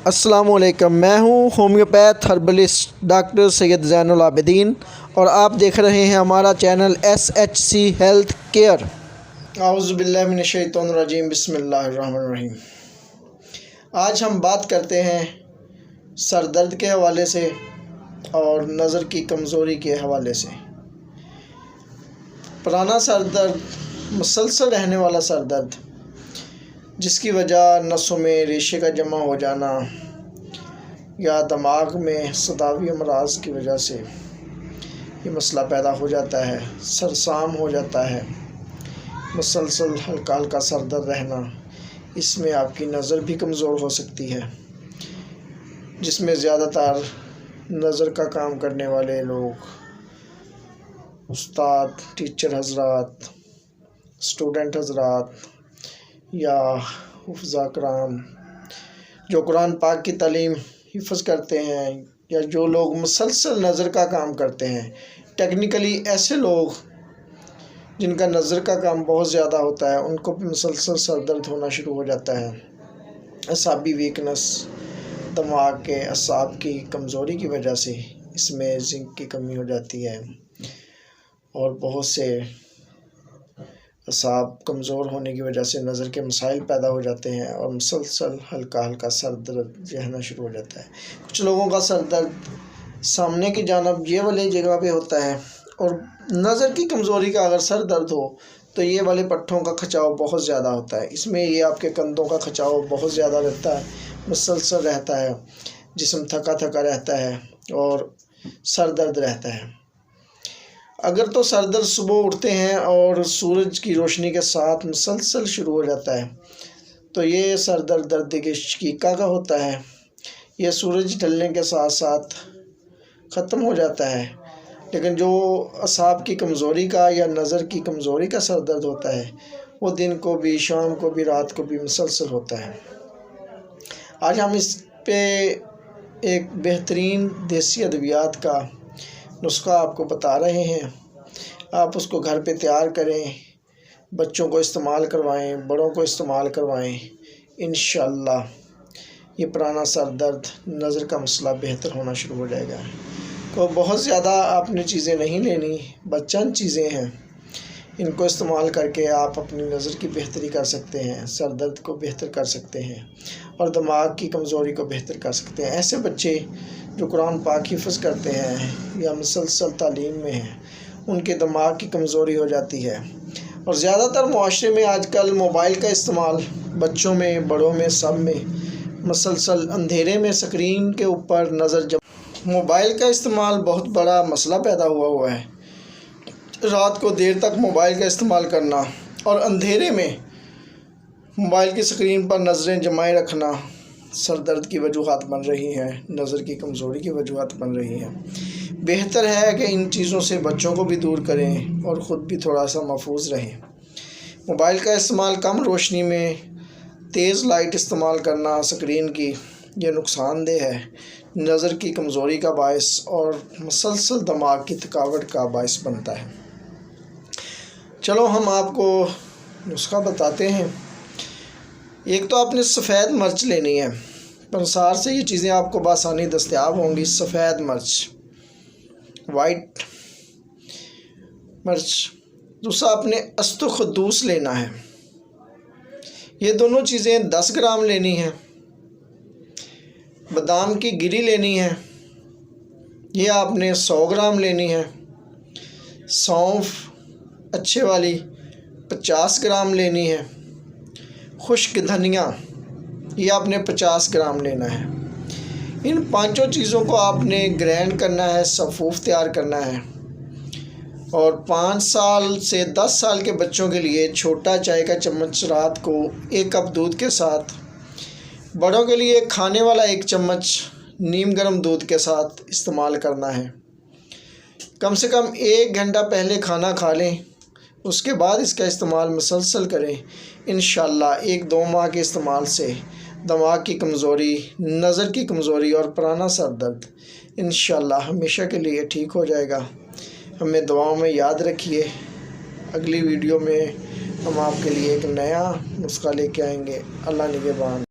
السلام علیکم، میں ہوں ہومیوپیتھ ہربلسٹ ڈاکٹر سید زین العابدین اور آپ دیکھ رہے ہیں ہمارا چینل SHC ہیلتھ کیئر۔ اعوذ باللہ من الشیطان الرجیم، بسم اللہ الرحمن الرحیم۔ آج ہم بات کرتے ہیں سر درد کے حوالے سے اور نظر کی کمزوری کے حوالے سے۔ پرانا سر درد، مسلسل رہنے والا سر درد، جس کی وجہ نسوں میں ریشے کا جمع ہو جانا یا دماغ میں صداوی امراض کی وجہ سے یہ مسئلہ پیدا ہو جاتا ہے، سرسام ہو جاتا ہے، مسلسل ہلکا ہلکا سر درد رہنا، اس میں آپ کی نظر بھی کمزور ہو سکتی ہے، جس میں زیادہ تر نظر کا کام کرنے والے لوگ، استاد، ٹیچر حضرات، اسٹوڈنٹ حضرات یا حفظہ کرام جو قرآن پاک کی تعلیم حفظ کرتے ہیں، یا جو لوگ مسلسل نظر کا کام کرتے ہیں، ٹیکنیکلی ایسے لوگ جن کا نظر کا کام بہت زیادہ ہوتا ہے، ان کو بھی مسلسل سر درد ہونا شروع ہو جاتا ہے۔ اعصابی ویکنس، دماغ کے اعصاب کی کمزوری کی وجہ سے اس میں زنک کی کمی ہو جاتی ہے اور بہت سے اعصاب کمزور ہونے کی وجہ سے نظر کے مسائل پیدا ہو جاتے ہیں اور مسلسل ہلکا ہلکا سر درد رہنا شروع ہو جاتا ہے۔ کچھ لوگوں کا سر درد سامنے کی جانب یہ والی جگہ پہ ہوتا ہے، اور نظر کی کمزوری کا اگر سر درد ہو تو یہ والے پٹھوں کا کھچاؤ بہت زیادہ ہوتا ہے، اس میں یہ آپ کے کندھوں کا کھچاؤ بہت زیادہ رہتا ہے، مسلسل رہتا ہے، جسم تھکا تھکا رہتا ہے اور سر درد رہتا ہے۔ اگر تو سر درد صبح اٹھتے ہیں اور سورج کی روشنی کے ساتھ مسلسل شروع ہو جاتا ہے تو یہ سر درد درد کے شقیقہ کا ہوتا ہے، یہ سورج ڈھلنے کے ساتھ ساتھ ختم ہو جاتا ہے۔ لیکن جو اعصاب کی کمزوری کا یا نظر کی کمزوری کا سر درد ہوتا ہے وہ دن کو بھی، شام کو بھی، رات کو بھی مسلسل ہوتا ہے۔ آج ہم اس پہ ایک بہترین دیسی ادویات کا نسخہ آپ کو بتا رہے ہیں، آپ اس کو گھر پہ تیار کریں، بچوں کو استعمال کروائیں، بڑوں کو استعمال کروائیں، انشاءاللہ یہ پرانا سر درد، نظر کا مسئلہ بہتر ہونا شروع ہو جائے گا۔ تو بہت زیادہ آپ نے چیزیں نہیں لینی، بس چند چیزیں ہیں، ان کو استعمال کر کے آپ اپنی نظر کی بہتری کر سکتے ہیں، سر درد کو بہتر کر سکتے ہیں اور دماغ کی کمزوری کو بہتر کر سکتے ہیں۔ ایسے بچے جو قرآن پاک حفظ کرتے ہیں یا مسلسل تعلیم میں ہیں، ان کے دماغ کی کمزوری ہو جاتی ہے، اور زیادہ تر معاشرے میں آج کل موبائل کا استعمال بچوں میں، بڑوں میں، سب میں، مسلسل اندھیرے میں سکرین کے اوپر نظر موبائل کا استعمال بہت بڑا مسئلہ پیدا ہوا ہے۔ رات کو دیر تک موبائل کا استعمال کرنا اور اندھیرے میں موبائل کی سکرین پر نظریں جمائے رکھنا سر درد کی وجوہات بن رہی ہیں، نظر کی کمزوری کی وجوہات بن رہی ہیں۔ بہتر ہے کہ ان چیزوں سے بچوں کو بھی دور کریں اور خود بھی تھوڑا سا محفوظ رہیں۔ موبائل کا استعمال کم روشنی میں تیز لائٹ استعمال کرنا سکرین کی، یہ نقصان دہ ہے، نظر کی کمزوری کا باعث اور مسلسل دماغ کی تھکاوٹ کا باعث بنتا ہے۔ چلو ہم آپ کو نسخہ بتاتے ہیں۔ ایک تو آپ نے سفید مرچ لینی ہے، پنسار سے یہ چیزیں آپ کو بآسانی دستیاب ہوں گی۔ سفید مرچ، وائٹ مرچ۔ دوسرا آپ نے استخدوس لینا ہے، یہ دونوں چیزیں 10 گرام لینی ہیں۔ بادام کی گری لینی ہے، یہ آپ نے 100 گرام لینی ہے۔ سونف اچھے والی 50 گرام لینی ہے۔ خشک دھنیا یہ آپ نے 50 گرام لینا ہے۔ ان پانچوں چیزوں کو آپ نے گرینڈ کرنا ہے، صفوف تیار کرنا ہے، اور 5 سال سے 10 سال کے بچوں کے لیے چھوٹا چائے کا چمچ رات کو 1 کپ دودھ کے ساتھ، بڑوں کے لیے کھانے والا 1 چمچ نیم گرم دودھ کے ساتھ استعمال کرنا ہے۔ کم سے کم 1 گھنٹہ پہلے کھانا کھا لیں، اس کے بعد اس کا استعمال مسلسل کریں۔ انشاءاللہ 1-2 ماہ کے استعمال سے دماغ کی کمزوری، نظر کی کمزوری اور پرانا سر درد انشاءاللہ ہمیشہ کے لیے ٹھیک ہو جائے گا۔ ہمیں دعاؤں میں یاد رکھیے۔ اگلی ویڈیو میں ہم آپ کے لیے ایک نیا نسخہ لے کے آئیں گے۔ اللہ نگہبان۔